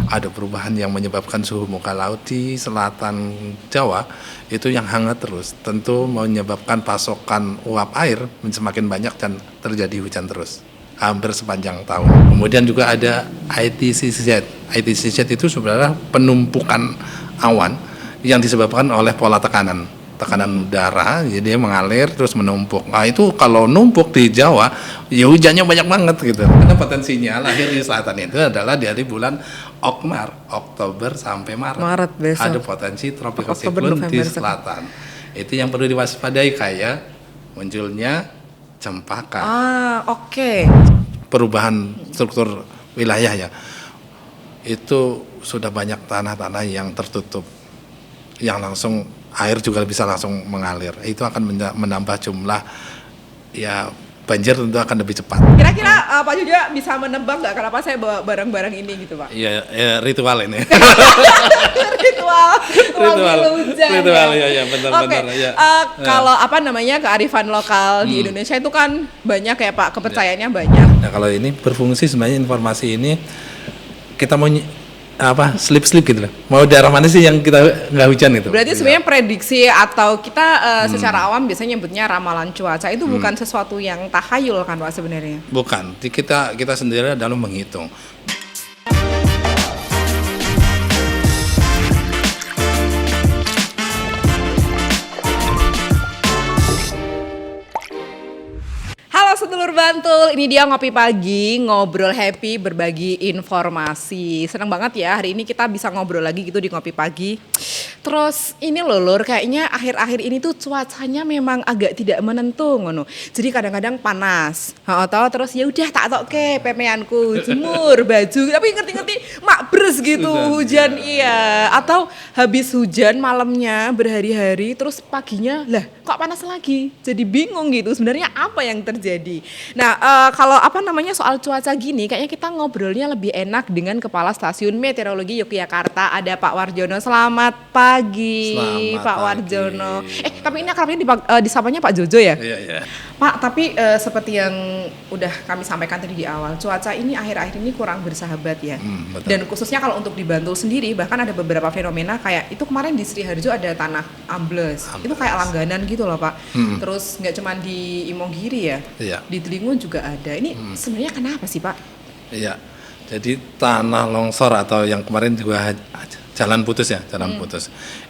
ada perubahan yang menyebabkan suhu muka laut di selatan Jawa itu yang hangat terus, tentu menyebabkan pasokan uap air semakin banyak dan terjadi hujan terus hampir sepanjang tahun. Kemudian juga ada ITCZ. ITCZ itu sebenarnya penumpukan awan yang disebabkan oleh pola tekanan udara, jadi dia mengalir terus menumpuk. Nah itu kalau numpuk di Jawa, ya hujannya banyak banget gitu. Karena potensinya lahir di selatan itu adalah dari bulan Oktober sampai Maret besok. ada potensi tropical cyclone di selatan. Itu yang perlu diwaspadai, kayak munculnya cempaka. Perubahan struktur wilayah ya. Itu sudah banyak tanah-tanah yang tertutup, yang langsung air juga bisa langsung mengalir. Itu akan menambah jumlah ya banjir, tentu akan lebih cepat. Kira-kira Pak Jojo bisa menebak nggak kenapa saya bawa barang-barang ini gitu Pak? Iya, ritual ini. ritual hujan. Ritual ya benar-benar ya. Kalau kearifan lokal di Indonesia itu kan banyak ya Pak, kepercayaannya banyak. Nah, kalau ini berfungsi sebenarnya informasi ini kita mau slip gitu loh. Mau daerah mana sih yang kita nggak hujan itu? Berarti sebenarnya prediksi atau kita secara awam biasanya nyebutnya ramalan cuaca itu bukan sesuatu yang tahayul kan Pak sebenarnya? Bukan. Kita sendiri dalam menghitung. Sedulur Bantul, ini dia Ngopi Pagi, ngobrol happy, berbagi informasi. Senang banget ya hari ini kita bisa ngobrol lagi gitu di Ngopi Pagi. Terus ini loh Lur, kayaknya akhir-akhir ini tuh cuacanya memang agak tidak menentu ngono. Jadi kadang-kadang panas. Terus ya udah tak tokke pemeanku, jemur baju, tapi ngerti-ngerti makbres gitu hujan iya. Atau habis hujan malamnya berhari-hari terus paginya lah kok panas lagi. Jadi bingung gitu sebenarnya apa yang terjadi. Nah, kalau soal cuaca gini, kayaknya kita ngobrolnya lebih enak dengan Kepala Stasiun Meteorologi Yogyakarta, ada Pak Warjono. Selamat pagi, Pak Warjono. Tapi ini akrabnya disapanya Pak Jojo ya? Iya. Pak, tapi seperti yang udah kami sampaikan tadi di awal, cuaca ini akhir-akhir ini kurang bersahabat ya. Betul. Dan khususnya kalau untuk di Bantul sendiri, bahkan ada beberapa fenomena kayak itu kemarin di Sriharjo ada tanah ambles. Itu kayak langganan gitu loh Pak. Terus nggak cuma di Imogiri ya, di Delingo juga ada. Ini sebenarnya kenapa sih Pak? Iya, jadi tanah longsor atau yang kemarin juga jalan putus.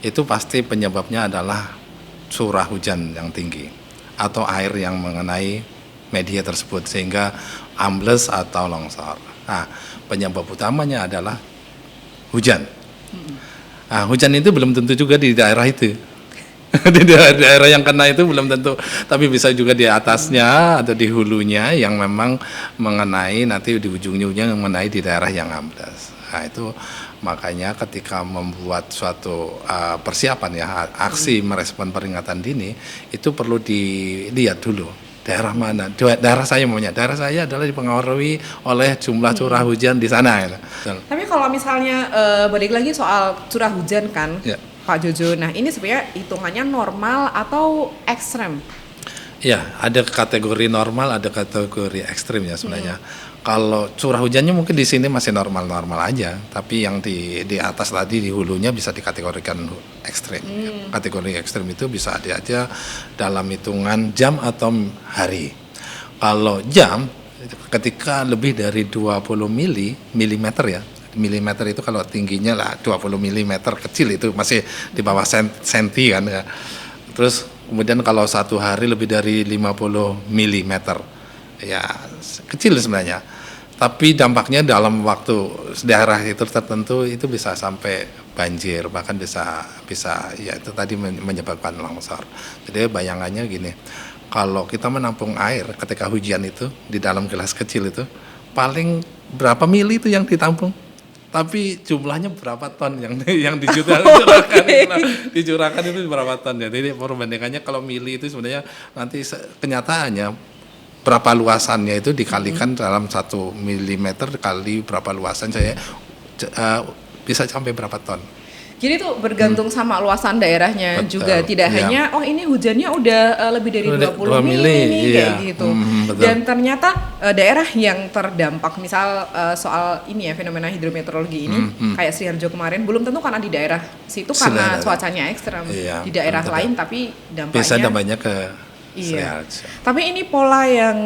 Itu pasti penyebabnya adalah curah hujan yang tinggi atau air yang mengenai media tersebut sehingga ambles atau longsor. Nah, penyebab utamanya adalah hujan. Nah, hujan itu belum tentu juga di daerah itu. Di daerah yang kena itu belum tentu, tapi bisa juga di atasnya atau di hulunya yang memang mengenai nanti di ujungnya yang mengenai di daerah yang ambles. Nah, itu makanya ketika membuat suatu persiapan ya aksi merespon peringatan dini itu perlu dilihat dulu daerah mana. Daerah saya adalah dipengaruhi oleh jumlah curah hujan di sana. Tapi kalau misalnya balik lagi soal curah hujan kan, Pak Jojo. Nah ini sebenarnya hitungannya normal atau ekstrem? Ya, ada kategori normal, ada kategori ekstrim ya sebenarnya. Kalau curah hujannya mungkin di sini masih normal-normal aja, tapi yang di atas tadi di hulunya bisa dikategorikan ekstrim. Kategori ekstrim itu bisa ada aja dalam hitungan jam atau hari. Kalau jam, ketika lebih dari 20 milimeter ya. Milimeter itu kalau tingginya lah 20 milimeter kecil itu masih di bawah senti kan ya. Terus kemudian kalau satu hari lebih dari 50 milimeter ya kecil sebenarnya. Tapi dampaknya dalam waktu daerah itu tertentu itu bisa sampai banjir, bahkan bisa ya itu tadi menyebabkan longsor. Jadi bayangannya gini, kalau kita menampung air ketika hujan itu di dalam gelas kecil itu paling berapa mili itu yang ditampung? Tapi jumlahnya berapa ton yang dicurahkan itu berapa ton ya. Jadi perbandingannya kalau mili itu sebenarnya nanti kenyataannya berapa luasannya itu dikalikan dalam 1 milimeter kali berapa luasan saya bisa sampai berapa ton. Jadi itu bergantung sama luasan daerahnya. Betul, juga tidak hanya ini hujannya udah lebih dari 20 mili kayak gitu. Dan ternyata daerah yang terdampak misal soal ini ya fenomena hidrometeorologi ini kayak Sriharjo kemarin belum tentu karena di daerah situ karena cuacanya ekstrem. Iya, di daerah lain tapi bisa dampaknya dampaknya ke iya. Sriharjo. Tapi ini pola yang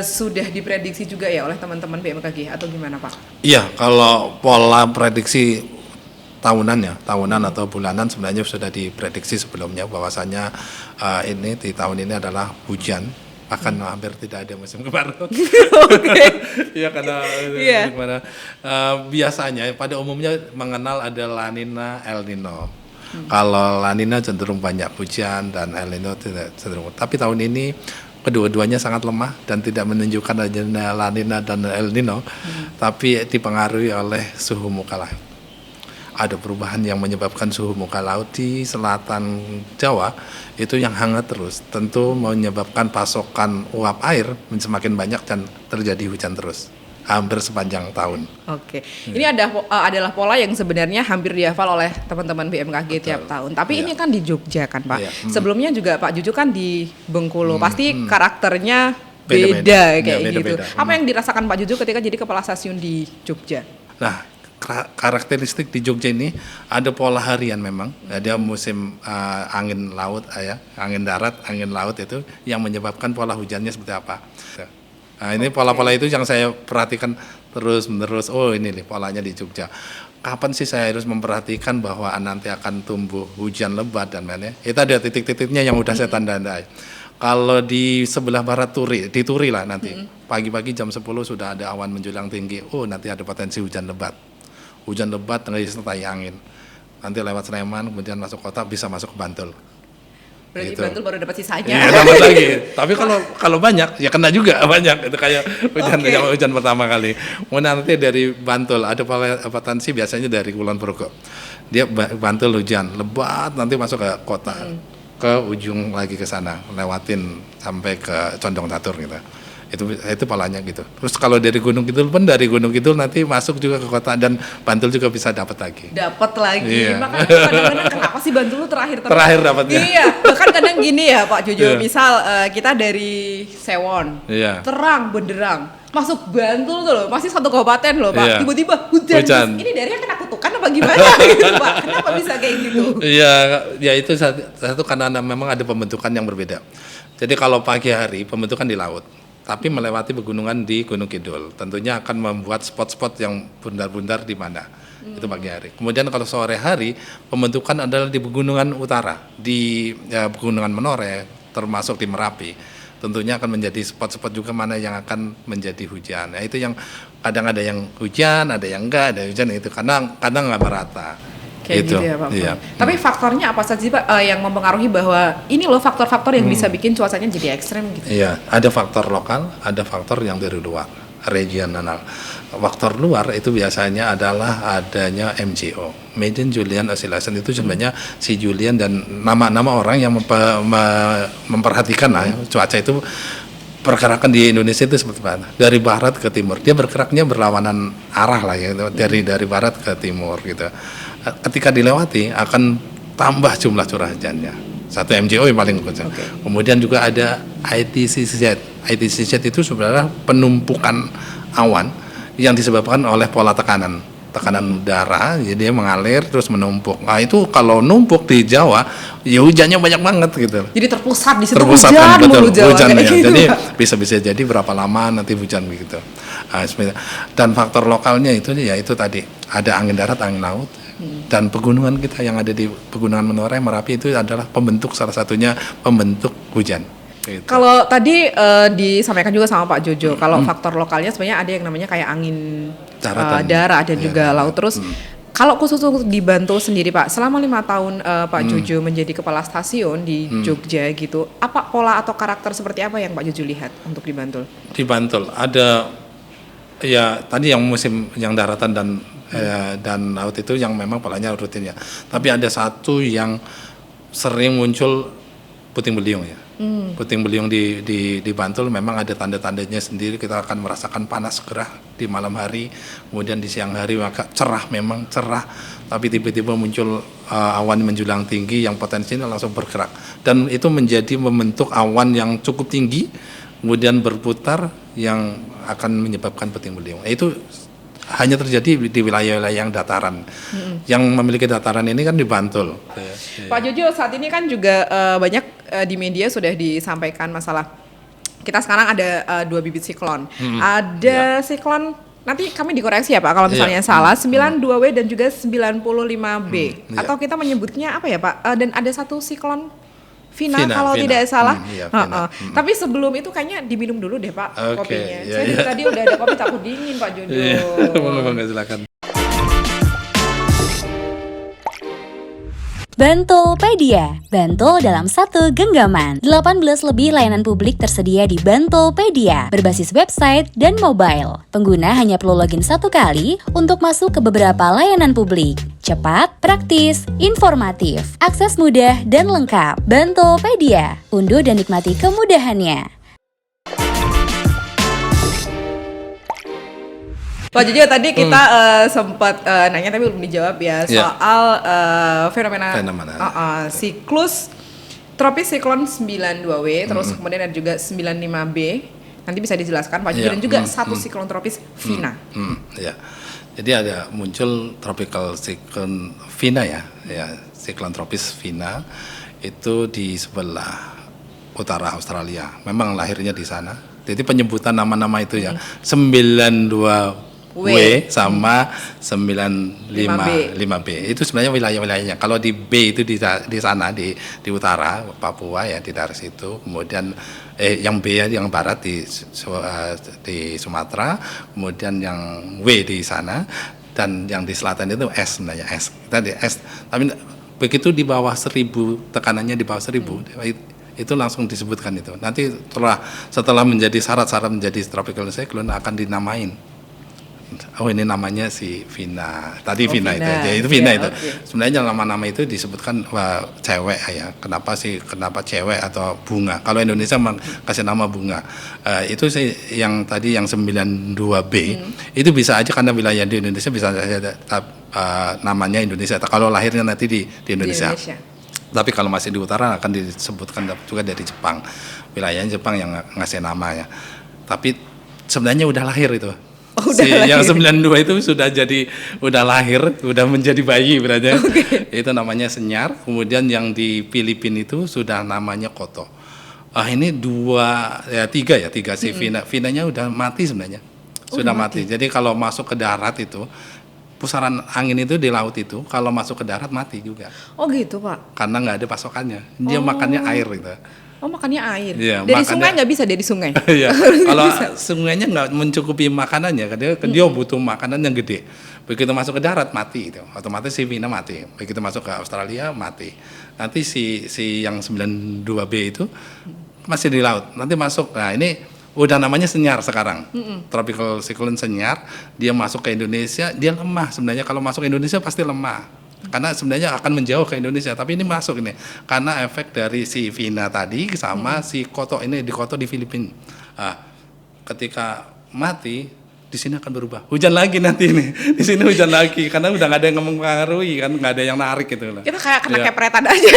sudah diprediksi juga ya oleh teman-teman BMKG atau gimana Pak? Iya, kalau pola prediksi tahunan atau bulanan sebenarnya sudah diprediksi sebelumnya bahwasanya ini di tahun ini adalah hujan, bahkan hampir tidak ada musim kemarau. Oke. Iya karena Iya. gimana? Biasanya pada umumnya mengenal ada La Nina, El Nino. Kalau La Nina cenderung banyak hujan dan El Nino tidak cenderung. Tapi tahun ini kedua-duanya sangat lemah dan tidak menunjukkan adanya La Nina dan El Nino, tapi dipengaruhi oleh suhu muka laut. Ada perubahan yang menyebabkan suhu muka laut di selatan Jawa itu yang hangat terus, tentu menyebabkan pasokan uap air semakin banyak dan terjadi hujan terus hampir sepanjang tahun. Oke, ini adalah pola yang sebenarnya hampir dihafal oleh teman-teman BMKG tiap tahun. Tapi ini kan di Jogja kan Pak. Iya. Sebelumnya juga Pak Juju kan di Bengkulu. Pasti karakternya Beda-beda. beda kayak Iya, gitu. beda-beda. Apa yang dirasakan Pak Juju ketika jadi kepala stasiun di Jogja? Nah, karakteristik di Jogja ini ada pola harian memang. Ada musim angin laut, angin darat, angin laut itu yang menyebabkan pola hujannya seperti apa. Nah, ini pola-pola itu yang saya perhatikan terus-menerus. Oh, ini nih polanya di Jogja. Kapan sih saya harus memperhatikan bahwa nanti akan tumbuh hujan lebat dan lainnya? Itu ada titik-titiknya yang udah saya tanda-tandai. Kalau di sebelah barat di Turi lah nanti. Pagi-pagi jam 10 sudah ada awan menjulang tinggi. Oh, nanti ada potensi hujan lebat. Hujan lebat dan disertai angin. Nanti lewat Sleman, kemudian masuk kota, bisa masuk ke Bantul. Berarti Gitu. Bantul baru dapat sisanya. Iya, dapat lagi. Tapi kalau banyak, ya kena juga banyak. Itu kayak hujan pertama kali. Kemudian nanti dari Bantul ada potensi biasanya dari Kulon Progo. Dia Bantul hujan lebat, nanti masuk ke kota, ke ujung lagi ke sana, lewatin sampai ke Condong Catur gitu. Itu polanya gitu. Terus kalau dari Gunung Kidul pun dari Gunung Kidul nanti masuk juga ke kota dan Bantul juga bisa dapat lagi. Dapat lagi. Iya. Makanya kadang-kadang kenapa sih Bantul lu terakhir Terakhir dapatnya. Iya, bahkan kadang gini ya Pak Jojo, Iya. misal kita dari Sewon, Iya. terang benderang, masuk Bantul tuh loh, masih satu kabupaten loh Pak, Iya. tiba-tiba hujan. Hujan. Ini daerahnya kena kutukan apa gimana gitu Pak? Kenapa bisa kayak gitu? Iya, ya itu satu karena memang ada pembentukan yang berbeda. Jadi kalau pagi hari pembentukan di laut, tapi melewati pegunungan di Gunung Kidul, tentunya akan membuat spot-spot yang bundar-bundar di mana. Itu pagi hari. Kemudian kalau sore hari pembentukan adalah di pegunungan utara, di pegunungan Menoreh, termasuk di Merapi. Tentunya akan menjadi spot-spot juga mana yang akan menjadi hujan. Nah, itu yang kadang ada yang hujan, ada yang enggak, ada hujan itu kadang nggak merata. Kayak gitu ya Pak. Iya. Tapi faktornya apa saja sih Pak yang mempengaruhi bahwa ini loh faktor-faktor yang bisa bikin cuacanya jadi ekstrem gitu? Iya, ada faktor lokal, ada faktor yang dari luar, regional. Faktor luar itu biasanya adalah adanya MJO, Median Julian Oscillation. Itu sebenarnya si Julian dan nama-nama orang yang memperhatikan lah cuaca itu pergerakan di Indonesia itu seperti apa? Dari barat ke timur. Dia bergeraknya berlawanan arah lah ya, dari barat ke timur gitu. Ketika dilewati akan tambah jumlah curah hujannya. Satu MJO yang paling kecil. Kemudian juga ada ITCZ. ITCZ itu sebenarnya penumpukan awan yang disebabkan oleh pola tekanan udara, jadi dia mengalir terus menumpuk. Nah itu kalau numpuk di Jawa, ya hujannya banyak banget gitu. Jadi terpusat di situ Terpusat hujan kan, betul, mulu Jawa hujan kayak ya. gitu, Jadi Pak. bisa jadi berapa lama nanti hujan begitu. Nah, dan faktor lokalnya itu ya itu tadi ada angin darat, angin laut. Dan pegunungan kita yang ada di pegunungan Menoreh, Merapi itu adalah salah satunya pembentuk hujan. Gitu. Kalau tadi disampaikan juga sama Pak Jojo, kalau faktor lokalnya sebenarnya ada yang namanya kayak angin darat dan juga laut. Terus kalau khusus untuk di Bantul sendiri Pak, selama 5 tahun Pak Jojo menjadi kepala stasiun di Jogja gitu, apa pola atau karakter seperti apa yang Pak Jojo lihat untuk di Bantul? Di Bantul ada ya tadi yang musim yang daratan dan laut itu yang memang polanya rutin ya. Tapi ada satu yang sering muncul puting beliung ya. Puting beliung di Bantul memang ada tanda-tandanya sendiri. Kita akan merasakan panas gerah di malam hari, kemudian di siang hari maka memang cerah, tapi tiba-tiba muncul awan menjulang tinggi yang potensinya langsung bergerak, dan itu membentuk awan yang cukup tinggi kemudian berputar yang akan menyebabkan puting beliung. Itu hanya terjadi di wilayah-wilayah yang dataran. Yang memiliki dataran ini kan di Bantul. Pak Jojo, saat ini kan juga banyak di media sudah disampaikan masalah kita sekarang ada 2 bibit siklon. Ada siklon, nanti kami dikoreksi ya Pak kalau misalnya salah, 92W dan juga 95B. Atau kita menyebutnya apa ya Pak? Dan ada satu siklon Vina kalau tidak salah. Tapi sebelum itu kayaknya diminum dulu deh Pak kopinya. Saya dari tadi udah ada kopi takut dingin Pak Jojo. Silakan. Bantolpedia, Bantul dalam satu genggaman. 18 lebih layanan publik tersedia di Bantolpedia, berbasis website dan mobile. Pengguna hanya perlu login 1 kali untuk masuk ke beberapa layanan publik. Cepat, praktis, informatif, akses mudah dan lengkap. Bantolpedia, unduh dan nikmati kemudahannya. Pak Jojo, tadi kita sempat nanya tapi belum dijawab ya soal fenomena siklus tropis siklon 92W, terus kemudian ada juga 95B. Nanti bisa dijelaskan Pak Jojo, dan juga satu siklon tropis Vina. Jadi ada muncul tropical cyclone Vina ya, siklon tropis Vina itu di sebelah utara Australia. Memang lahirnya di sana. Jadi penyebutan nama-nama itu ya 92W sama 95B itu sebenarnya wilayah-wilayahnya. Kalau di B itu di sana di utara Papua ya, di daerah situ. Kemudian yang B ya, yang barat di Sumatera. Kemudian yang W di sana, dan yang di selatan itu S sebenarnya S. Kita di S. Tapi begitu di bawah 1000, tekanannya di bawah 1000 itu langsung disebutkan itu. Nanti setelah menjadi syarat-syarat menjadi tropical cyclone akan dinamain. Oh ini namanya si Vina. Tadi Vina itu aja. Itu Vina itu. Sebenarnya nama-nama itu disebutkan cewek ya. Kenapa cewek atau bunga? Kalau Indonesia kasih nama bunga. Itu sih yang tadi yang 92B. Itu bisa aja karena wilayah di Indonesia bisa aja namanya Indonesia. Kalau lahirnya nanti di Indonesia. Tapi kalau masih di utara akan disebutkan juga dari Jepang. Wilayahnya Jepang yang ngasih nama ya. Tapi sebenarnya udah lahir itu. Yang 92 itu udah lahir, udah menjadi bayi berarti. Itu namanya Senyar. Kemudian yang di Filipina itu sudah namanya Koto. Ini tiga si Vina. Vinanya udah mati sebenarnya. Sudah mati. Jadi kalau masuk ke darat itu, pusaran angin itu di laut itu kalau masuk ke darat mati juga. Oh gitu Pak. Karena nggak ada pasokannya. Dia makannya air gitu. Oh makannya air. Ya, dari sungai nggak bisa dari sungai. Iya. Kalau sungainya nggak mencukupi makanannya, dia butuh makanan yang gede. Begitu masuk ke darat mati itu, otomatis si Vina mati. Begitu masuk ke Australia mati. Nanti si yang 92B itu masih di laut. Nanti masuk. Nah ini udah namanya Senyar sekarang. Tropical cyclone Senyar. Dia masuk ke Indonesia, dia lemah sebenarnya. Kalau masuk ke Indonesia pasti lemah. Karena sebenarnya akan menjauh ke Indonesia, tapi ini masuk ini karena efek dari si Vina tadi sama si Koto ini di Filipina. Ketika mati di sini akan berubah, hujan lagi nanti ini di sini hujan lagi karena udah nggak ada yang mempengaruhi kan, nggak ada yang narik gitu loh. Kita kayak kena kepretan aja.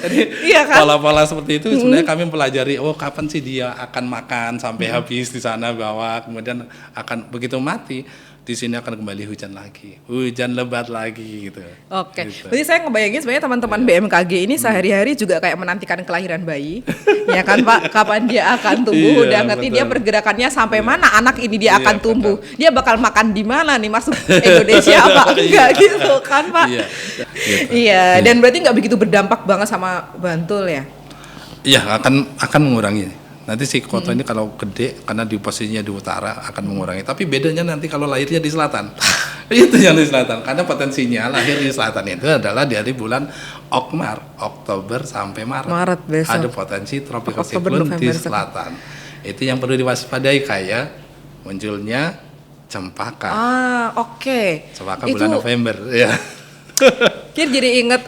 Jadi pola-pola seperti itu sebenarnya kami pelajari. Oh kapan sih dia akan makan sampai habis di sana bawah, kemudian akan begitu mati. Di sini akan kembali hujan lagi, hujan lebat lagi gitu. Oke. Jadi saya ngebayangin sebenarnya teman-teman BMKG ini sehari-hari juga kayak menantikan kelahiran bayi, ya kan Pak? Kapan dia akan tumbuh? Udah ngerti dia pergerakannya sampai mana anak ini dia akan tumbuh? Dia bakal makan di mana nih? Masuk Indonesia apa enggak gitu kan Pak? Iya. Dan berarti nggak begitu berdampak banget sama Bantul ya? Iya, akan mengurangi. Nanti si Koto ini kalau gede karena di posisinya di utara akan mengurangi. Tapi bedanya nanti kalau lahirnya di selatan. Itu yang di selatan. Karena potensinya lahir di selatan itu adalah dari bulan Oktober sampai Maret. Besok. Ada potensi tropical cyclone di selatan. Itu yang perlu diwaspadai kayak munculnya cempaka. Cempaka bulan November ya. Kita jadi inget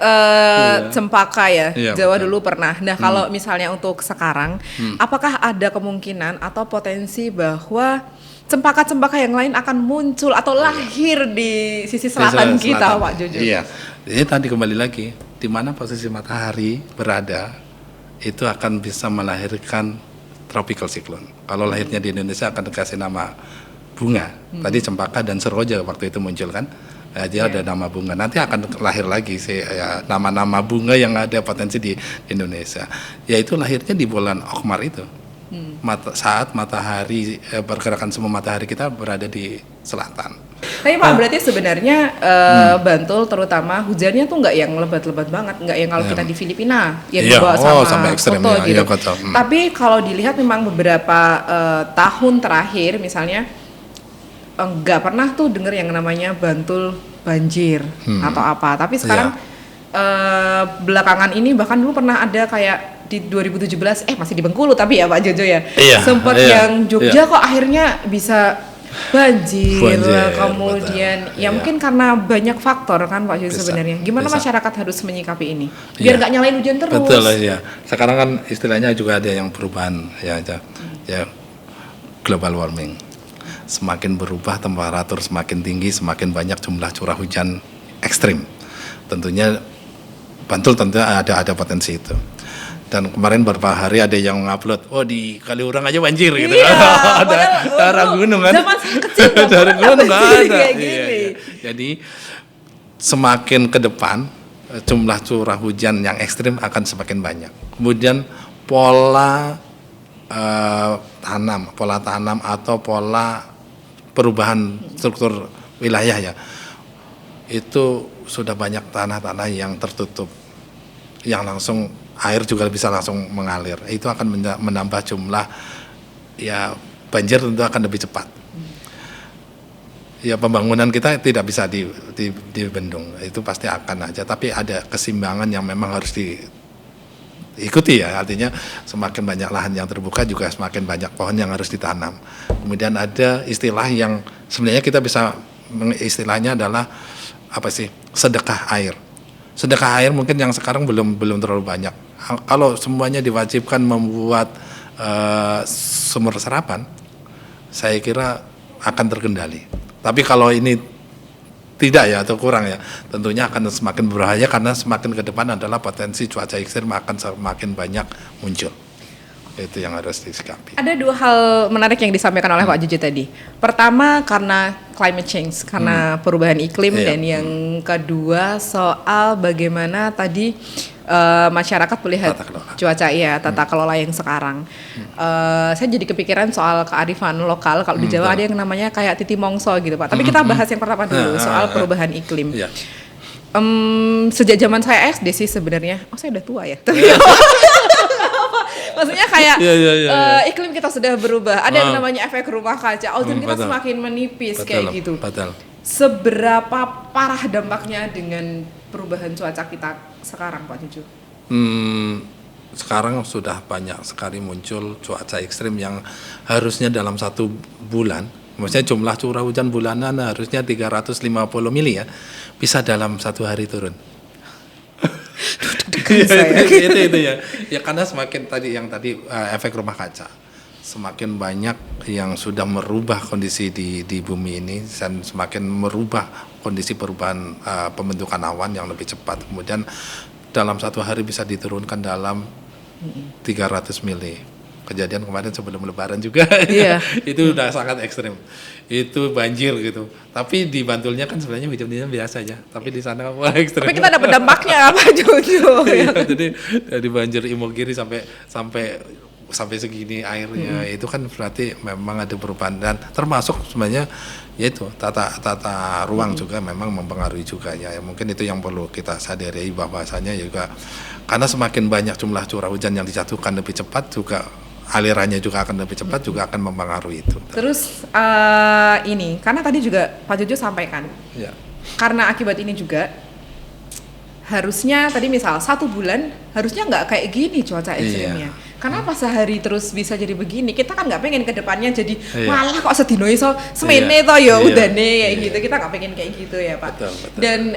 cempaka ya, Jawa dulu pernah. Nah kalau misalnya untuk sekarang, apakah ada kemungkinan atau potensi bahwa cempaka-cempaka yang lain akan muncul atau lahir di sisi selatan kita, Pak Jojo? Iya, ini tadi kembali lagi, di mana posisi matahari berada, itu akan bisa melahirkan tropical cyclone. Kalau lahirnya di Indonesia akan dikasih nama bunga. Tadi cempaka dan seroja waktu itu muncul kan. Dia ada nama bunga. Nanti akan lahir lagi sih ya, nama-nama bunga yang ada potensi di Indonesia. Yaitu lahirnya di bulan Okmar itu. Saat matahari pergerakan semu matahari kita berada di selatan. Tapi Pak, berarti sebenarnya Bantul terutama hujannya tuh nggak yang lebat-lebat banget, nggak yang kalau kita di Filipina yang dibawa sama sampai ekstrem, foto gitu. Tapi kalau dilihat memang beberapa tahun terakhir misalnya nggak pernah tuh dengar yang namanya Bantul banjir atau apa. Tapi sekarang belakangan ini bahkan dulu pernah ada kayak di 2017 masih di Bengkulu tapi ya Pak Jojo ya. Sempat yang Jogja kok akhirnya bisa banjir kemudian mungkin karena banyak faktor kan Pak Jojo sebenarnya. Gimana masyarakat harus menyikapi ini? Biar nggak nyalain hujan terus. Betul ya. Sekarang kan istilahnya juga ada yang perubahan ya global warming. Semakin berubah temperatur semakin tinggi, semakin banyak jumlah curah hujan ekstrim. Tentunya Bantul tentu ada potensi itu. Dan kemarin beberapa hari ada yang ngupload, di Kaliurang aja banjir gitu. Ada daerah gunung kan. Zaman saya kecil daerah gunung nggak ada. Iya. Jadi semakin ke depan jumlah curah hujan yang ekstrim akan semakin banyak. Kemudian pola tanam atau pola perubahan struktur wilayah ya, itu sudah banyak tanah-tanah yang tertutup, yang langsung air juga bisa langsung mengalir. Itu akan menambah jumlah ya banjir tentu akan lebih cepat. Ya pembangunan kita tidak bisa dibendung, itu pasti akan aja. Tapi ada keseimbangan yang memang harus diikuti ya. Artinya semakin banyak lahan yang terbuka juga semakin banyak pohon yang harus ditanam. Kemudian ada istilah yang sebenarnya kita bisa istilahnya adalah apa sih? Sedekah air. Sedekah air mungkin yang sekarang belum terlalu banyak. Kalau semuanya diwajibkan membuat sumur serapan, saya kira akan terkendali. Tapi kalau ini tidak ya atau kurang ya, tentunya akan semakin berbahaya karena semakin ke depan adalah potensi cuaca ekstrem akan semakin banyak muncul. Itu yang harus disikapi. Ada dua hal menarik yang disampaikan oleh Pak Jojo tadi. Pertama karena climate change, karena perubahan iklim, dan yang kedua soal bagaimana tadi masyarakat melihat tata kelola yang sekarang. Saya jadi kepikiran soal kearifan lokal. Kalau di Jawa ada yang namanya kayak titi mongso gitu Pak. Tapi kita bahas yang pertama dulu soal perubahan iklim. Sejak zaman saya SD sih sebenarnya. Saya udah tua ya. Maksudnya kayak iklim kita sudah berubah. Ada yang namanya efek rumah kaca. Ozon kita semakin menipis kayak gitu. Seberapa parah dampaknya dengan perubahan cuaca kita sekarang Pak Jojo? Sekarang sudah banyak sekali muncul cuaca ekstrim yang harusnya dalam 1 bulan, maksudnya jumlah curah hujan bulanan harusnya 350 mili ya, bisa dalam 1 hari turun. Itu ya karena semakin tadi efek rumah kaca, semakin banyak yang sudah merubah kondisi di bumi ini dan semakin merubah kondisi perubahan pembentukan awan yang lebih cepat. Kemudian dalam 1 hari bisa diturunkan dalam 300 mili. Kejadian kemarin sebelum Lebaran juga, itu udah sangat ekstrim. Itu banjir gitu. Tapi di Bantulnya kan sebenarnya hujan-hujan biasa aja. Tapi di sana wah ekstrim. Tapi kita dapat dampaknya apa Jojo? Jadi dari banjir Imogiri sampai segini airnya, itu kan berarti memang ada perubahan. Dan termasuk sebenarnya yaitu tata ruang juga memang mempengaruhi juga ya. Mungkin itu yang perlu kita sadari bahwasanya juga karena semakin banyak jumlah curah hujan yang dijatuhkan lebih cepat juga alirannya juga akan lebih cepat, juga akan mempengaruhi itu. Terus ini karena tadi juga Pak Jojo sampaikan karena akibat ini juga harusnya tadi misal 1 bulan harusnya nggak kayak gini cuaca ekstrimnya. Kenapa sehari terus bisa jadi begini? Kita kan nggak pengen ke depannya jadi malah kok sedino iso semene to ya udane kayak gitu. Kita nggak pengen kayak gitu ya Pak. Betul. Dan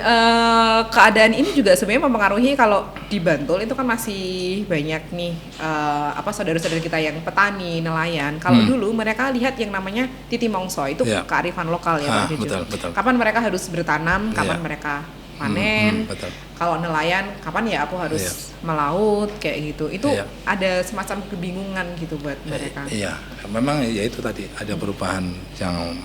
keadaan ini juga sebenarnya mempengaruhi kalau di Bantul itu kan masih banyak nih saudara-saudara kita yang petani, nelayan. Kalau dulu mereka lihat yang namanya titi mongso itu kearifan lokal ya Pak Jojo. Betul. Kapan mereka harus bertanam, kapan mereka panen. Betul. Kalau nelayan kapan ya aku harus Iya. melaut kayak gitu. Itu Iya. ada semacam kebingungan gitu buat mereka. Iya, memang ya itu tadi ada perubahan yang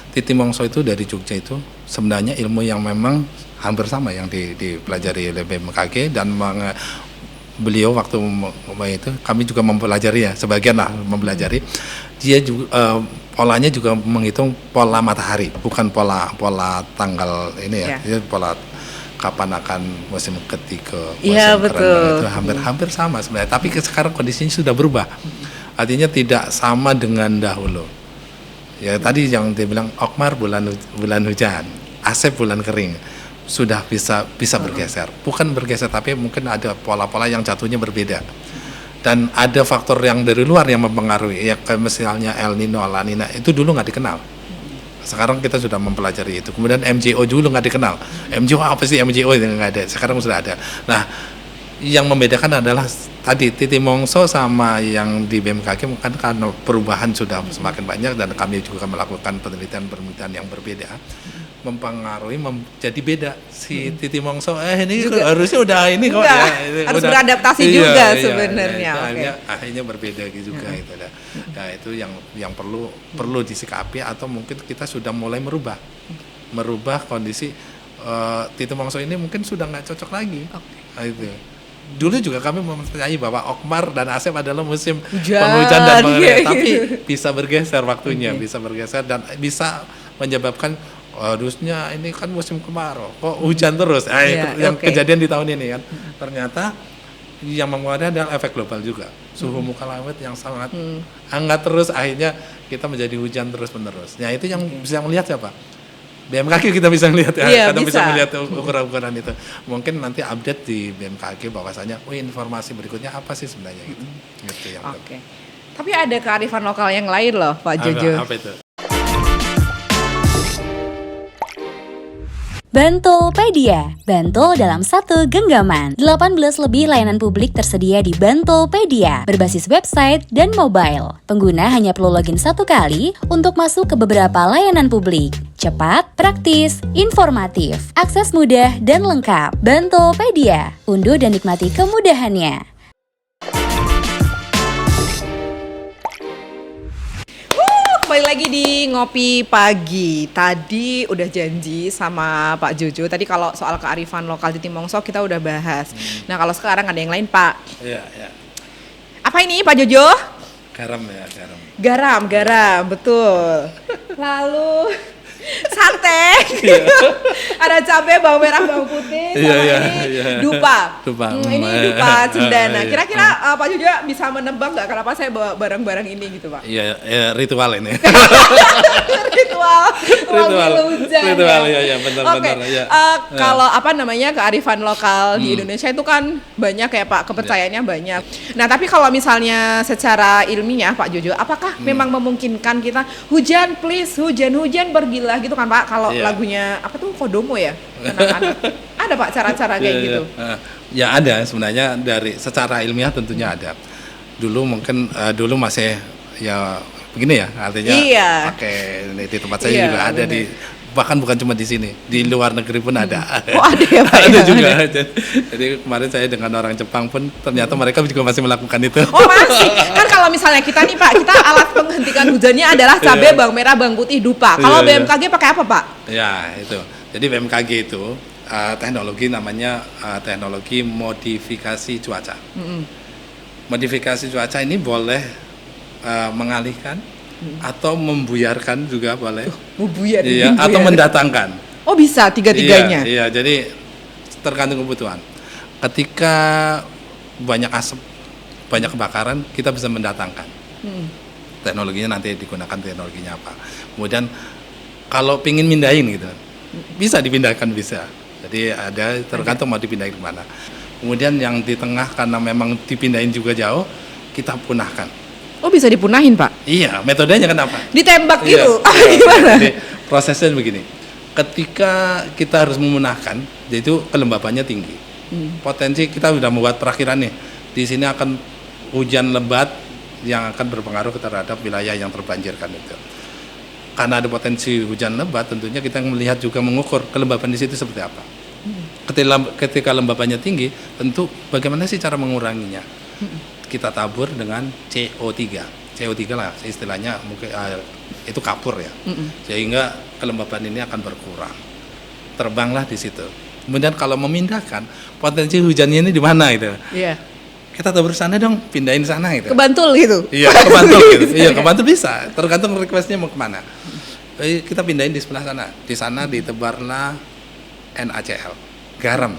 Titi Mongso itu dari Jogja itu sebenarnya ilmu yang memang hampir sama yang dipelajari oleh BMKG dan beliau waktu itu kami juga mempelajari ya sebagian lah mempelajari. Dia juga polanya juga menghitung pola matahari, bukan pola tanggal ini ya, Iya. dia pola kapan akan musim ketiga, Iya, musim betul. kemarau itu hampir sama sebenarnya. Tapi sekarang kondisinya sudah berubah. Artinya tidak sama dengan dahulu. Ya tadi yang dia bilang Okmar bulan hujan, Asep bulan kering. Sudah bisa bergeser. Bukan bergeser tapi mungkin ada pola-pola yang jatuhnya berbeda. Dan ada faktor yang dari luar yang mempengaruhi. Ya kayak misalnya El Nino, La Nina itu dulu nggak dikenal. Sekarang kita sudah mempelajari itu. Kemudian MJO dulu nggak dikenal. MJO apa sih MJO itu nggak ada. Sekarang sudah ada. Nah, yang membedakan adalah tadi Titi Mongso sama yang di BMKG kan karena perubahan sudah semakin banyak dan kami juga melakukan penelitian yang berbeda. Mempengaruhi jadi beda si Titi Mongso ini Juga. harusnya udah ini kok Udah, ya ini harus udah. beradaptasi Iya, juga iya, sebenarnya, itu oke. akhirnya berbeda gitu juga itu dah. Nah itu yang perlu disikapi atau mungkin kita sudah mulai merubah kondisi Titi Mongso ini mungkin sudah nggak cocok lagi. Nah, itu dulu juga kami mempercayai bahwa Okmar dan Asep adalah musim Hujan, penghujan dan pengering, iya, tapi gitu. bisa bergeser waktunya, bisa bergeser dan bisa menyebabkan harusnya ini kan musim kemarau, kok hujan terus. Iya, Itu yang oke. kejadian di tahun ini kan. Ternyata yang mempengaruhi adalah efek global juga. Suhu muka laut yang sangat hangat terus akhirnya kita menjadi hujan terus-menerus. Nah, itu yang bisa melihat siapa? BMKG kita bisa melihat ya, Iya, karena bisa bisa. melihat ukuran-ukuran itu. Mungkin nanti update di BMKG bahwasanya, informasi berikutnya apa sih sebenarnya gitu. Gitu yang Oke. Tapi ada kearifan lokal yang lain loh, Pak Jojo. apa itu? Bantolpedia, Bantul dalam satu genggaman. 18 lebih layanan publik tersedia di Bantolpedia, berbasis website dan mobile. Pengguna hanya perlu login satu kali untuk masuk ke beberapa layanan publik. Cepat, praktis, informatif, akses mudah dan lengkap. Bantolpedia, unduh dan nikmati kemudahannya. Kembali lagi di Ngopi Pagi. Tadi udah janji sama Pak Jojo. Tadi kalau soal kearifan lokal Titi Mongso kita udah bahas. Nah kalau sekarang ada yang lain Pak. Iya, ya. Apa ini Pak Jojo? Garam ya, garam. Garam, betul. Lalu sate, ada cabai, bawang merah, bawang putih, sama ini dupa. Ini dupa cendana. Kira-kira Pak Jojo bisa menebak nggak kenapa saya bawa barang-barang ini gitu Pak? Iya, ritual ini. Ritual hujan. Ritual, ya, benar. Oke. Ya. Kalau apa namanya kearifan lokal di Indonesia itu kan banyak ya Pak, kepercayaannya banyak. Nah tapi kalau misalnya secara ilmiah Pak Jojo, apakah memang memungkinkan kita hujan please, hujan pergilah gitu kan Pak? Kalau lagunya apa tuh Kodomo ya, anak-anak. Ada Pak cara-cara kayak gitu? Ya ada sebenarnya dari secara ilmiah tentunya ada. Dulu mungkin dulu masih ya begini ya artinya pakai di tempat saya juga ada di bahkan bukan cuma di sini di luar negeri pun ada. Oh ada ya Pak? Ada juga. Jadi kemarin saya dengan orang Jepang pun ternyata mereka juga masih melakukan itu. Oh masih, kan kalau misalnya kita nih Pak, kita alat penghentikan hujannya adalah cabai, bawang merah, bawang putih, dupa. Kalau BMKG pakai apa Pak? Ya itu, jadi BMKG itu teknologi namanya teknologi modifikasi cuaca. Modifikasi cuaca ini boleh mengalihkan atau membuyarkan juga boleh. Membuyar. Iya, atau mendatangkan. Oh bisa tiga-tiganya. Iya, jadi tergantung kebutuhan. Ketika banyak asap, banyak kebakaran, kita bisa mendatangkan. Teknologinya nanti digunakan teknologinya apa. Kemudian kalau pingin mindahin gitu, bisa dipindahkan bisa. Jadi ada tergantung mau dipindahin kemana. Kemudian yang di tengah karena memang dipindahin juga jauh, kita punahkan. Oh bisa dipunahin Pak? Iya, metodenya kenapa? Ditembak Iya, gitu? iya, Gimana? Jadi prosesnya begini, ketika kita harus memunahkan, yaitu kelembabannya tinggi. Potensi kita sudah membuat perakhiran nih, di sini akan hujan lebat yang akan berpengaruh terhadap wilayah yang terbanjirkan itu. Karena ada potensi hujan lebat, tentunya kita melihat juga mengukur kelembaban di situ seperti apa. Ketika kelembabannya tinggi, tentu bagaimana sih cara menguranginya? Kita tabur dengan CO3. CO3 lah istilahnya, mungkin itu kapur ya. Sehingga kelembaban ini akan berkurang. Terbanglah di situ. Kemudian kalau memindahkan, potensi hujannya ini di mana gitu. Iya. Kita tabur sana dong, pindahin sana gitu. Ke Bantul gitu. Iya, ke Bantul gitu. Iya, ke Bantul bisa. Tergantung requestnya mau kemana. Kita pindahin di sebelah sana. Di sana ditebarlah NaCl, garam.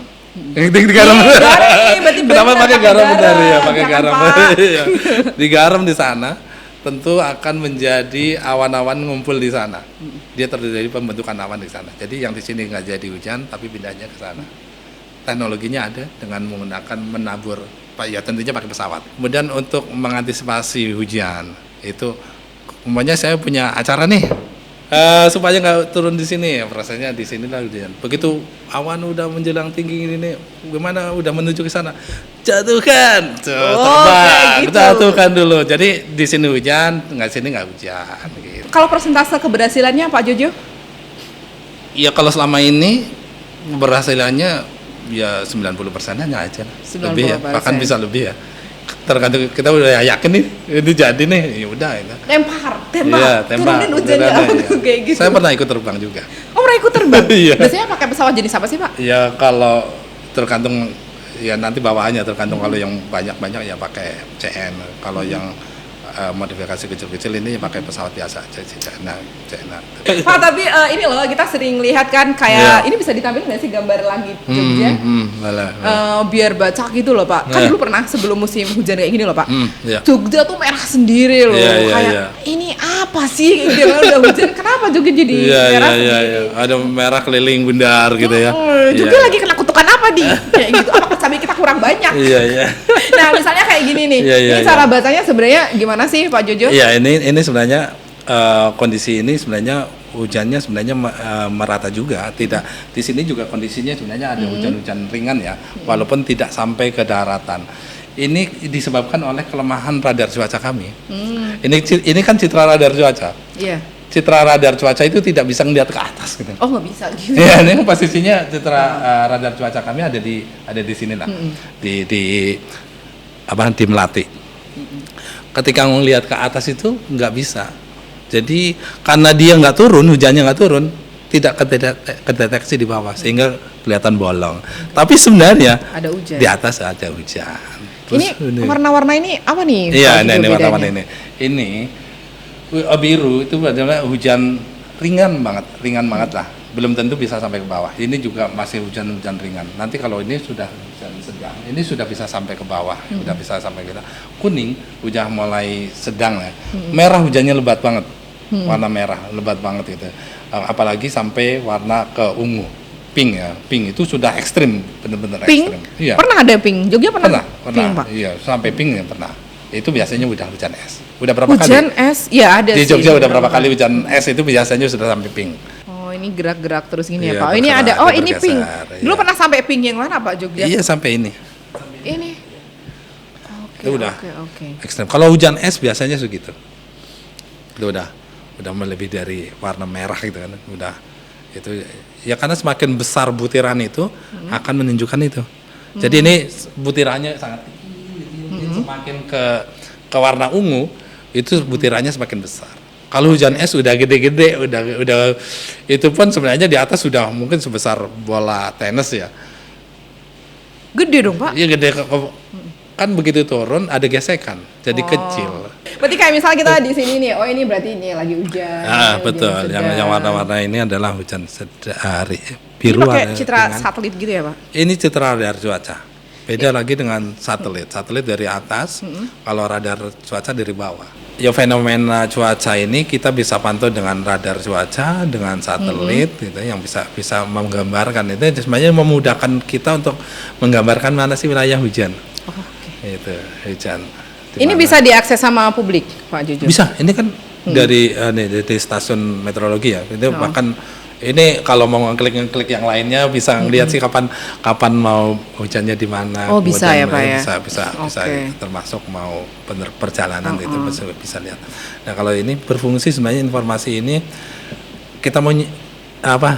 Yang di garam. Kenapa pakai garam benar ya? Pakai garam. Iya. Digaram di sana, tentu akan menjadi awan-awan ngumpul di sana. Dia terjadi pembentukan awan di sana. Jadi yang di sini nggak jadi hujan, tapi pindahnya ke sana. Teknologinya ada dengan menggunakan menabur, ya tentunya pakai pesawat. Kemudian untuk mengantisipasi hujan itu, umpamanya saya punya acara nih, supaya nggak turun di sini, prosesnya di sini lah hujan. Begitu awan udah menjelang tinggi ini nih, gimana udah menuju ke sana, jatuhkan, terbang, gitu. jatuhkan dulu. Jadi di sini hujan, nggak sini nggak hujan. Gitu. Kalau persentase keberhasilannya Pak Jojo? Ya kalau selama ini berhasilannya ya 90%-nya aja, 90%. lebih ya, bahkan bisa lebih ya. Tergantung kita udah yakin nih, ini jadi nih, ya udah itu. Tembak, Iya, tembak. turunin hujannya Iya. kayak gitu. Saya pernah ikut terbang juga. Oh, pernah ikut terbang? Iya. Biasanya pakai pesawat jenis apa sih Pak? Ya kalau tergantung ya nanti bawaannya tergantung kalau yang banyak-banyak ya pakai CN. Kalau yang modifikasi kecil-kecil ini ya pakai pesawat biasa aja Cessna. Pak, tapi ini loh kita sering lihat kan kayak ini bisa ditampilkan nggak sih gambar langit Jogja? Biar baca gitu loh Pak. Kan dulu pernah sebelum musim hujan kayak gini loh Pak. Iya. Jogja tuh merah sendiri loh. Kayak ini apa sih? Dia udah hujan. Kenapa Jogja jadi merah sendiri? Iya. Ada merah keliling bundar gitu ya. Jogja lagi kena kutukan apa di? Kayak gitu. Apa cabai kita kurang banyak? Iya. Nah misalnya kayak gini nih. Ini cara bacanya sebenarnya gimana sih Pak Jojo? Iya, ini sebenarnya kondisi ini sebenarnya hujannya sebenarnya merata juga. Tidak, di sini juga kondisinya sebenarnya ada hujan-hujan ringan ya, walaupun tidak sampai ke daratan. Ini disebabkan oleh kelemahan radar cuaca kami. Ini kan citra radar cuaca. Iya. Citra radar cuaca itu tidak bisa ngeliat ke atas gitu. Oh, nggak bisa gitu. Iya, ini posisinya citra radar cuaca kami ada di sini lah. Di Melati. Ketika ngelihat ke atas itu nggak bisa. Jadi karena dia nggak turun, hujannya nggak turun, tidak kedeteksi di bawah sehingga kelihatan bolong. Tapi sebenarnya ada hujan. Di atas ada hujan. Terus ini warna-warna ini apa nih? Iya, ini warna-warna ini. Ini biru itu adalah hujan ringan banget lah. Belum tentu bisa sampai ke bawah. Ini juga masih hujan-hujan ringan. Nanti kalau ini sudah hujan sedang, ini sudah bisa sampai ke bawah, sudah bisa sampai kita. Kuning udah mulai sedang ya. Merah hujannya lebat banget, warna merah lebat banget gitu. Apalagi sampai warna ke ungu, pink ya. Pink itu sudah ekstrim, benar-benar ekstrim. Iya. Pernah ada pink? Jogja pernah? Pink, Pak? Iya, sampai pink ya pernah. Itu biasanya udah hujan es. Udah berapa kali? Hujan es, ya ada di sih. Jogja udah berapa kali hujan es itu biasanya sudah sampai pink. Oh, ini gerak-gerak terus gini ya Iya, Pak. Ini ada, ini bergeser, pink. Dulu iya. pernah sampai pink yang mana Pak Jogja? Iya, sampai ini. Ini. Itu udah Oke. ekstrem. Kalau hujan es biasanya segitu. Itu udah melebihi dari warna merah gitu kan. Udah itu ya karena semakin besar butiran itu akan menunjukkan itu. Jadi ini butirannya sangat semakin ke warna ungu itu butirannya semakin besar. Kalau hujan es udah gede-gede, udah itu pun sebenarnya di atas sudah mungkin sebesar bola tenis ya. Gede dong Pak. Iya gede, kan begitu turun ada gesekan, jadi kecil. Berarti kayak misalnya kita di sini nih, oh ini berarti ini lagi hujan. Betul. Yang warna-warna ini adalah hujan sedari biru. Ini pakai citra satelit gitu ya Pak? Ini citra radar cuaca. Beda lagi dengan satelit. Satelit dari atas, kalau radar cuaca dari bawah. Ya fenomena cuaca ini kita bisa pantau dengan radar cuaca, dengan satelit gitu yang bisa menggambarkan itu sebenarnya memudahkan kita untuk menggambarkan mana sih wilayah hujan. Itu hujan. Ini bisa diakses sama publik Pak Jojo? Bisa. Ini kan dari stasiun meteorologi ya. Itu bahkan ini kalau mau ngeklik yang lainnya bisa ngelihat sih kapan mau hujannya di mana. Oh, bisa ya Pak ya. Bisa termasuk mau perjalanan itu bisa lihat. Nah, kalau ini berfungsi sebenarnya informasi ini kita mau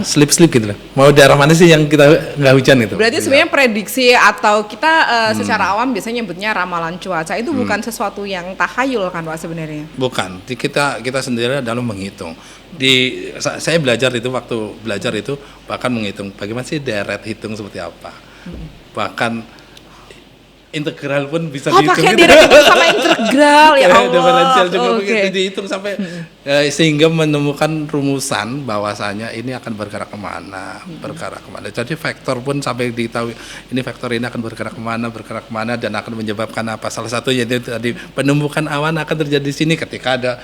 slip gitu loh. Mau daerah mana sih yang kita nggak hujan itu? Berarti sebenarnya prediksi atau kita secara awam biasanya nyebutnya ramalan cuaca itu bukan sesuatu yang tahayul kan Pak sebenarnya? Bukan, kita sendiri dalam menghitung. Saya belajar itu waktu belajar itu bahkan menghitung bagaimana sih deret hitung seperti apa. Bahkan integral pun bisa dihitung. Pakai direct hitung sama integral ya Allah. Diferensial juga dihitung sampai sehingga menemukan rumusan bahwasanya ini akan bergerak kemana. Jadi vektor pun sampai diketahui ini vektor ini akan bergerak kemana dan akan menyebabkan apa. Salah satunya itu tadi penumbukan awan akan terjadi di sini ketika ada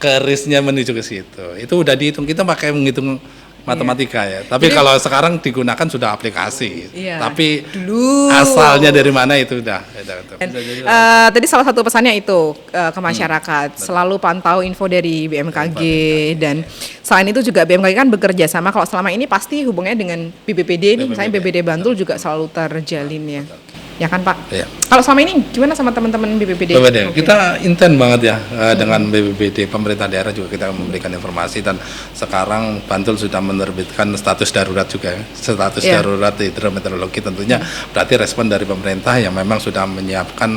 kerisnya menuju ke situ. Itu udah dihitung. Kita pakai menghitung matematika ya. Tapi kalau sekarang digunakan sudah aplikasi. Tapi dulu asalnya dari mana itu udah. Tadi salah satu pesannya itu ke masyarakat, selalu pantau info dari BMKG dan selain itu juga BMKG kan bekerja sama kalau selama ini pasti hubungannya dengan BPBD nih, misalnya BPBD Bantul juga selalu terjalin ya. Ya kan Pak? Iya. Kalau selama ini gimana sama teman-teman BPBD? Kita intent banget ya dengan BPBD, pemerintah daerah juga kita memberikan informasi dan sekarang Bantul sudah menerbitkan status darurat juga ya. Status darurat hidrometeorologi tentunya berarti respon dari pemerintah yang memang sudah menyiapkan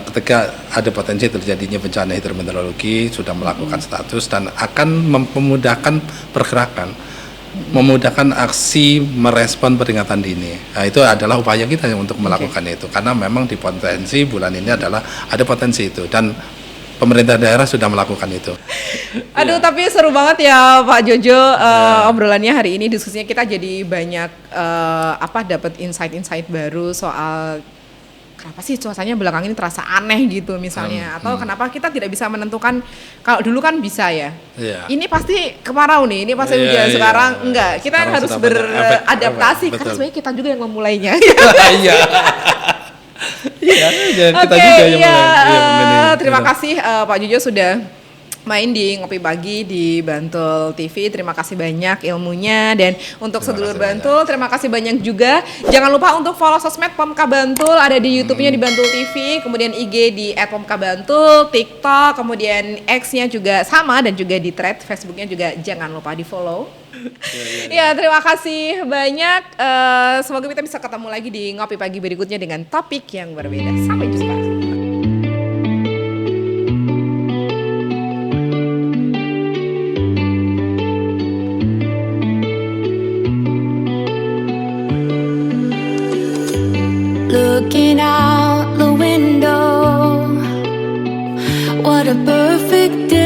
ketika ada potensi terjadinya bencana hidrometeorologi sudah melakukan status dan akan memudahkan pergerakan, memudahkan aksi merespon peringatan dini. Nah, itu adalah upaya kita untuk melakukan itu karena memang di potensi bulan ini adalah ada potensi itu dan pemerintah daerah sudah melakukan itu. Aduh, tapi seru banget ya Pak Jojo obrolannya hari ini, diskusinya kita jadi banyak dapat insight-insight baru soal kenapa sih cuacanya belakangan ini terasa aneh gitu misalnya, atau kenapa kita tidak bisa menentukan, kalau dulu kan bisa ya. Ini pasti kemarau nih, ini pasti hujan, sekarang enggak. Kita sekarang harus beradaptasi karena sebenarnya kita juga yang memulainya. Kita juga yang mulai. Terima kasih Pak Jojo sudah main di Ngopi Pagi di Bantul TV. Terima kasih banyak ilmunya, dan untuk sedulur Bantul terima kasih banyak juga. Jangan lupa untuk follow sosmed Pomka Bantul, ada di YouTube-nya di Bantul TV, kemudian IG di @pomkabantul, TikTok, kemudian X-nya juga sama, dan juga di thread Facebook-nya juga jangan lupa di follow. Ya, terima kasih banyak. Semoga kita bisa ketemu lagi di Ngopi Pagi berikutnya dengan topik yang berbeda. Sampai jumpa. Looking out the window, what a perfect day.